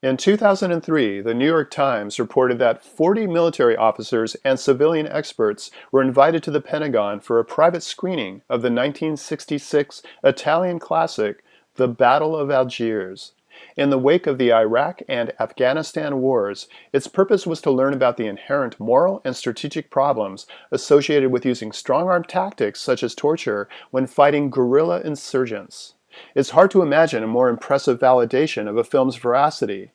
In 2003, the New York Times reported that 40 military officers and civilian experts were invited to the Pentagon for a private screening of the 1966 Italian classic, The Battle of Algiers. In the wake of the Iraq and Afghanistan wars, its purpose was to learn about the inherent moral and strategic problems associated with using strong-arm tactics such as torture when fighting guerrilla insurgents. It's hard to imagine a more impressive validation of a film's veracity.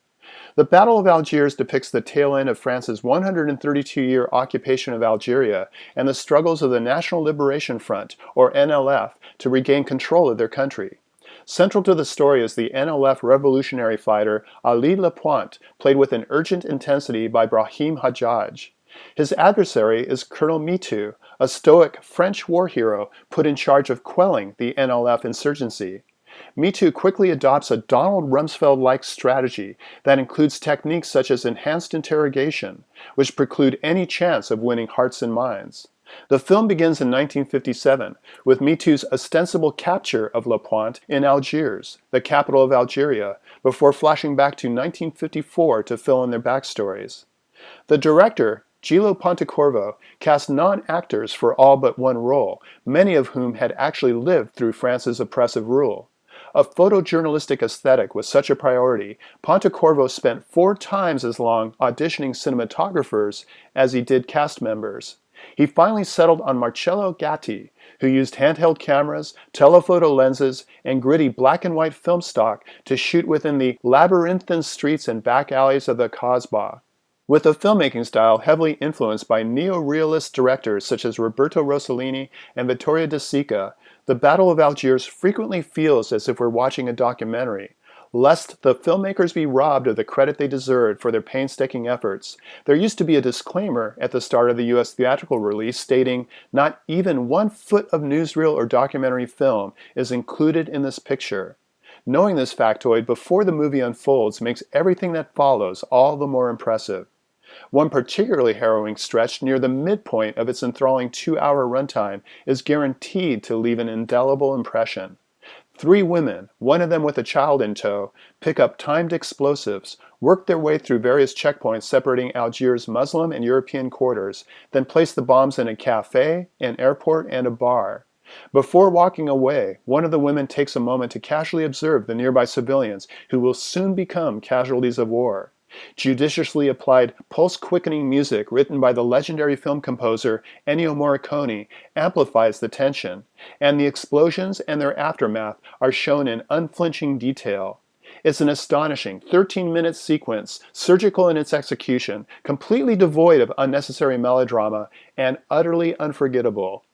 The Battle of Algiers depicts the tail end of France's 132-year occupation of Algeria and the struggles of the National Liberation Front, or NLF, to regain control of their country. Central to the story is the NLF revolutionary fighter Ali Lapointe, played with an urgent intensity by Brahim Hajjaj. His adversary is Colonel Mitou, a stoic French war hero put in charge of quelling the NLF insurgency. Mitou quickly adopts a Donald Rumsfeld-like strategy that includes techniques such as enhanced interrogation, which preclude any chance of winning hearts and minds. The film begins in 1957 with Mitou's ostensible capture of Lapointe in Algiers, the capital of Algeria, before flashing back to 1954 to fill in their backstories. The director, Gillo Pontecorvo, cast non-actors for all but one role, many of whom had actually lived through France's oppressive rule. A photojournalistic aesthetic was such a priority, Pontecorvo spent 4 times as long auditioning cinematographers as he did cast members. He finally settled on Marcello Gatti, who used handheld cameras, telephoto lenses, and gritty black and white film stock to shoot within the labyrinthine streets and back alleys of the Kasbah. With a filmmaking style heavily influenced by neo-realist directors such as Roberto Rossellini and Vittorio De Sica, the Battle of Algiers frequently feels as if we're watching a documentary. Lest the filmmakers be robbed of the credit they deserved for their painstaking efforts, there used to be a disclaimer at the start of the U.S. theatrical release stating, "Not even 1 foot of newsreel or documentary film is included in this picture." Knowing this factoid before the movie unfolds makes everything that follows all the more impressive. One particularly harrowing stretch near the midpoint of its enthralling 2-hour runtime is guaranteed to leave an indelible impression. 3 women, one of them with a child in tow, pick up timed explosives, work their way through various checkpoints separating Algiers' Muslim and European quarters, then place the bombs in a cafe, an airport, and a bar. Before walking away, one of the women takes a moment to casually observe the nearby civilians who will soon become casualties of war. Judiciously applied pulse-quickening music written by the legendary film composer Ennio Morricone amplifies the tension, and the explosions and their aftermath are shown in unflinching detail. It's an astonishing 13-minute sequence, surgical in its execution, completely devoid of unnecessary melodrama, and utterly unforgettable.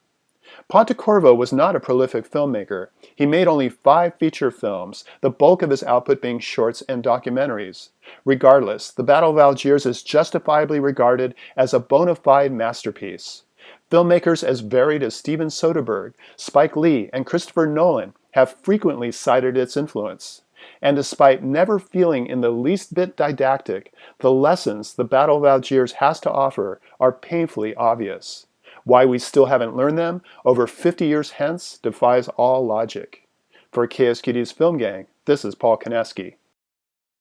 Pontecorvo was not a prolific filmmaker. He made only 5 feature films, the bulk of his output being shorts and documentaries. Regardless, the Battle of Algiers is justifiably regarded as a bona fide masterpiece. Filmmakers as varied as Steven Soderbergh, Spike Lee, and Christopher Nolan have frequently cited its influence. And despite never feeling in the least bit didactic, the lessons the Battle of Algiers has to offer are painfully obvious. Why we still haven't learned them over 50 years hence defies all logic. For KSQD's Film Gang, this is Paul Koneski.